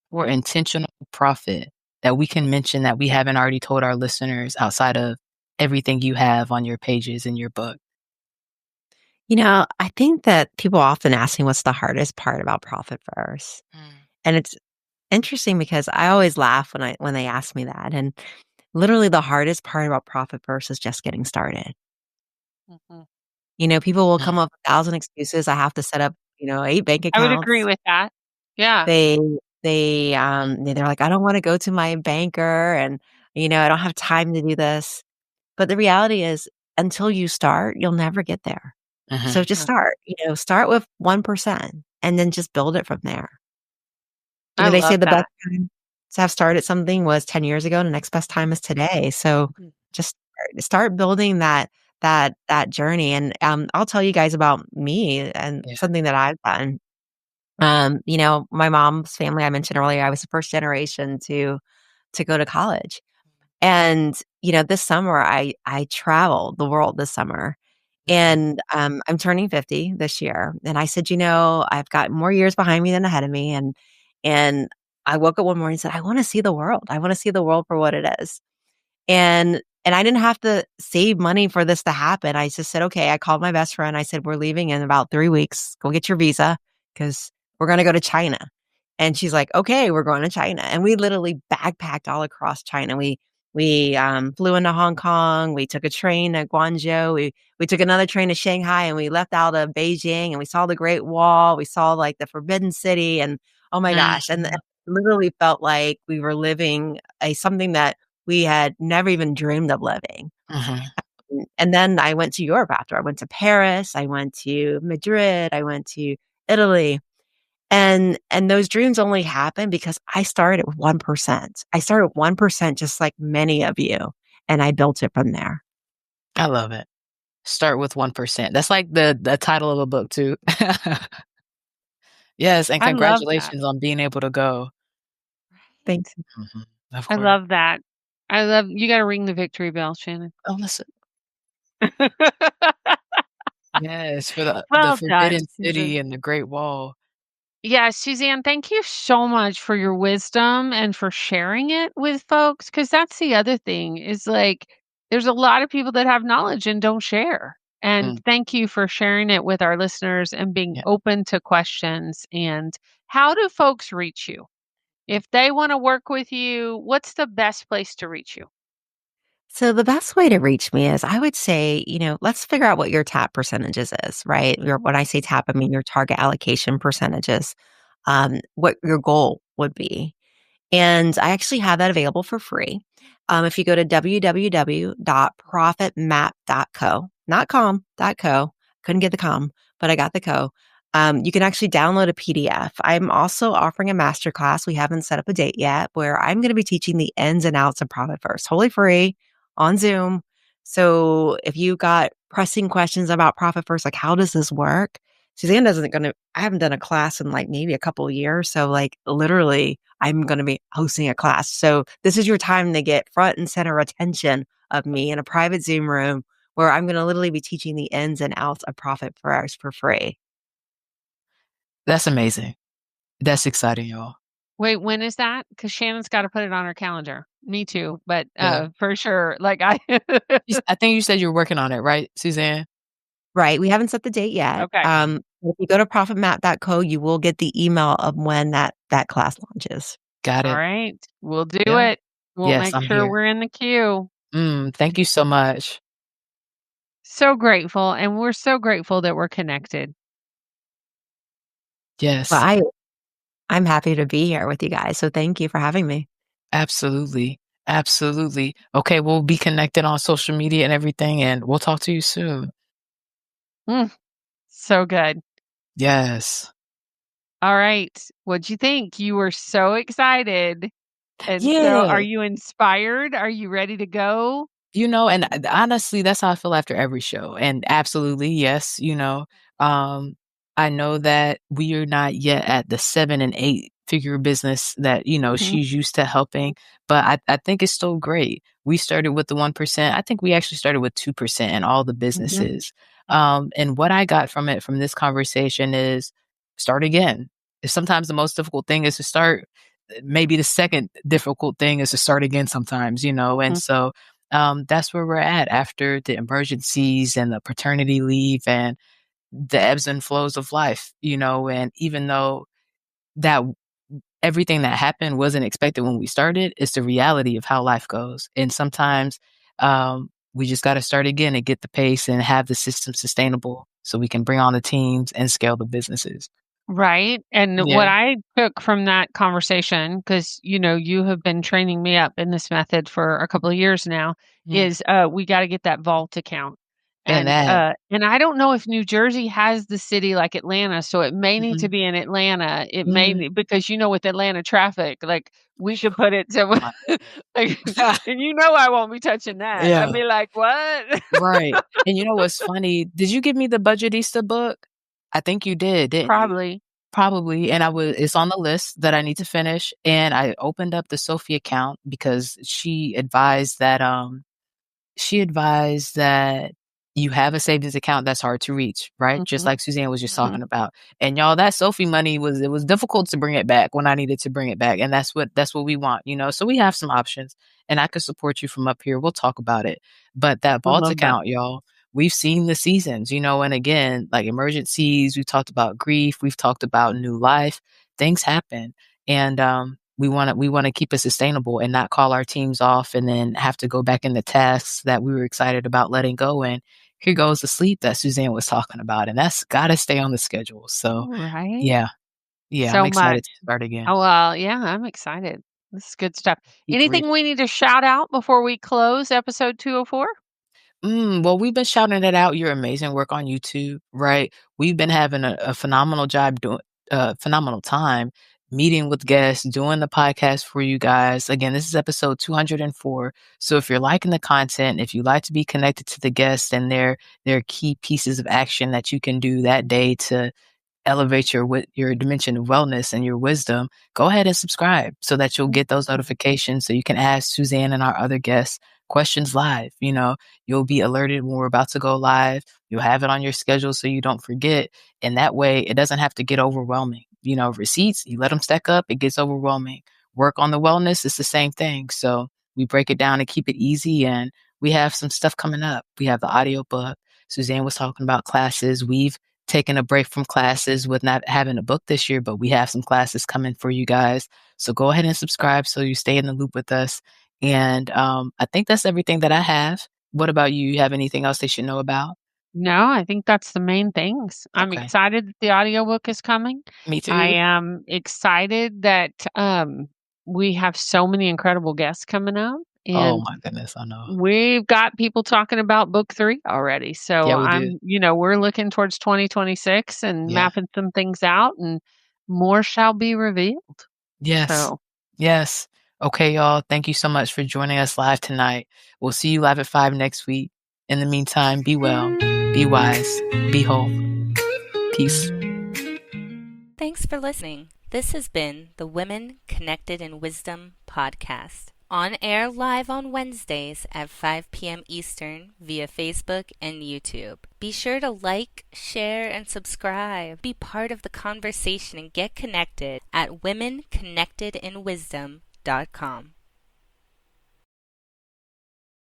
for intentional profit that we can mention that we haven't already told our listeners outside of everything you have on your pages in your book? I think that people often ask me what's the hardest part about Profit First. Mm, And it's interesting because I always laugh when they ask me that. And literally the hardest part about Profit First is just getting started. Mhm. People will mm, come up with 1,000 excuses. I have to set up, 8 bank I would agree accounts. with that. Yeah. They they're like, "I don't wanna go to my banker, and, I don't have time to do this." But the reality is, until you start, you'll never get there. So mhm, just start, start with 1% and then just build it from there. I They say love the best that. time to have started something was 10 years ago, and the next best time is today. So Mm. just start building that journey, and, I'll tell you guys about me and yeah, something that I've done. My mom's family I mentioned earlier, I was the first generation to go to college. And, this summer I traveled the world this summer. mhm, And I'm turning 50 this year. And I said, I've got more years behind me than ahead of me. And I woke up one morning and said, I want to see the world. I want to see the world for what it is. And I didn't have to save money for this to happen. I just said, "Okay." I called my best friend. I said, "We're leaving in about 3 weeks. Go get your visa because 'cause we're gonna go to China." And she's like, "Okay, we're going to China." And we literally backpacked all across China. We flew into Hong Kong. We took a train to Guangzhou. We took another train to Shanghai, and we left out of Beijing, and we saw the Great Wall. We saw, like, the Forbidden City, and oh my gosh, and mhm, literally felt like we were living a something that we had never even dreamed of living. mhm. And then I went to Europe after. I went to Paris, I went to Madrid, I went to Italy, and those dreams only happened because I started with 1%. I started with 1% just like many of you, and I built it from there. I love it. Start with 1%. That's like the title of a book too. Yes, and I love that. congratulations on being able to go. Thanks. Mhm, of I course. love that. I love you gotta ring the victory bell, Shannon. Oh, listen. Yes, for the Well done, Forbidden Susan. City and the Great Wall. Yeah, Suzanne, thank you so much for your wisdom and for sharing it with folks. Because that's the other thing is, like, there's a lot of people that have knowledge and don't share, and Mm, thank you for sharing it with our listeners and being yeah. open to questions. And how do folks reach you? If they wanna work with you, what's the best place to reach you? So the best way to reach me is I would say, let's figure out what your tap percentages is, right? When I say tap, I mean your target allocation percentages, what your goal would be. And I actually have that available for free. If you go to www.profitmap.co, not com, .co, couldn't get the com, but I got the co. You can actually download a PDF. I'm also offering a masterclass. We haven't set up a date yet, where I'm going to be teaching the ins and outs of Profit First, totally free on Zoom. So if you got pressing questions about Profit First, like how does this work? Suzanne doesn't gonna I haven't done a class in like maybe a couple of years. So like literally I'm gonna be hosting a class. So this is your time to get front and center attention of me in a private Zoom room where I'm gonna literally be teaching the ins and outs of Profit First for free. That's amazing. That's exciting, y'all. Wait, when is that? Because Shannon's gotta put it on her calendar. Me too, but, Yeah. for sure, like, I I think you said you're working on it, right, Suzanne? Right. We haven't set the date yet. Okay. If you go to profitmap.co, you will get the email of when that class launches. Got All it. right. We'll do Yeah. it. We'll Yes, make I'm sure here. we're in the queue. Thank you so much. So grateful, and we're so grateful that we're connected. Well, Yes. I I'm happy to be here with you guys. So thank you for having me. Absolutely. Absolutely. Okay, we'll be connected on social media and everything, and we'll talk to you soon. Mm, so good. Yes. All right. What'd you think? You were so excited. And so are Yeah. you inspired? Are you ready to go? And honestly, that's how I feel after every show. And absolutely, yes, um, I know that we are not yet at the 7 and 8 figure business that, Mhm, she's used to helping, but I think it's still great. We started with the 1%. I think we actually started with 2% in all the mhm. businesses. And what I got from it from this conversation is start again. If sometimes the most difficult thing is to start, maybe the second difficult thing is to start again sometimes, and Mm. so that's where we're at after the emergencies and the paternity leave and the ebbs and flows of life, and even though that everything that happened wasn't expected when we started, it's the reality of how life goes. And sometimes we just got to start again and get the pace and have the system sustainable so we can bring on the teams and scale the businesses. Right, and what Yeah. I took from that conversation, because you have been training me up in this method for a couple of years now, Mm. is, we gotta get that vault account, And that. and I don't know if New Jersey has the city like Atlanta, so it may need to Mhm. be in Atlanta. It may Mhm. need because, with Atlanta traffic, like, we should put it to like, and I won't be touching that. I'd Yeah. be like, "What?" Right. And you know what's funny? Did you give me the Budgetista book? I think you did, didn't you? Probably. Probably. And it's on the list that I need to finish. And I opened up the Sophie account because she advised that you have a savings account that's hard to reach, right? Just Mhm, like Suzanne was just mhm. talking about. And y'all, that Sophie money it was difficult to bring it back when I needed to bring it back. And that's what we want. So we have some options and I could support you from up here. We'll talk about it. But that I vault love that. account, y'all, we've seen the seasons, and again, like emergencies, we've talked about grief, we've talked about new life. Things happen. And we want to keep it sustainable and not call our teams off and then have to go back into tasks that we were excited about letting go. And here goes the sleep that Suzanne was talking about, and that's got to stay on the schedule. So, Right? yeah, yeah, I'm So much. excited to start again. Oh, well, yeah, I'm excited. This is good stuff. Be great. Anything we need to shout out before we close episode 204? Well, we've been shouting it out. Your amazing work on YouTube, right? We've been having a phenomenal job doing, phenomenal time meeting with guests, doing the podcast for you guys. Again, this is episode 204. So if you're liking the content, if you like to be connected to the guests and their key pieces of action that you can do that day to elevate your dimension of wellness and your wisdom, go ahead and subscribe so that you'll get those notifications so you can ask Suzanne and our other guests questions live. You'll be alerted when we're about to go live. You'll have it on your schedule so you don't forget. And that way it doesn't have to get overwhelming. Receipts, you let them stack up, it gets overwhelming. Work on the wellness, it's the same thing. So we break it down and keep it easy. And we have some stuff coming up. We have the audiobook. Suzanne was talking about classes. We've taken a break from classes with not having a book this year, but we have some classes coming for you guys. So go ahead and subscribe so you stay in the loop with us. And I think that's everything that I have. What about you? You have anything else they should know about? No, I think that's the main things. I'm Okay. excited that the audiobook is coming. Me I too. am excited that we have so many incredible guests coming up, Oh and my goodness, I know. we've got people talking about book 3 already. So Yeah, we do. we're looking towards 2026 and Yeah. mapping some things out, and more shall be revealed. Yes. So, Yes. Okay, y'all. Thank you so much for joining us live tonight. We'll see you live at 5 next week. In the meantime, be well, be wise, be whole. Peace. Thanks for listening. This has been the Women Connected in Wisdom podcast. On air live on Wednesdays at 5 p.m. Eastern via Facebook and YouTube. Be sure to like, share, and subscribe. Be part of the conversation and get connected at womenconnectedinwisdom.com.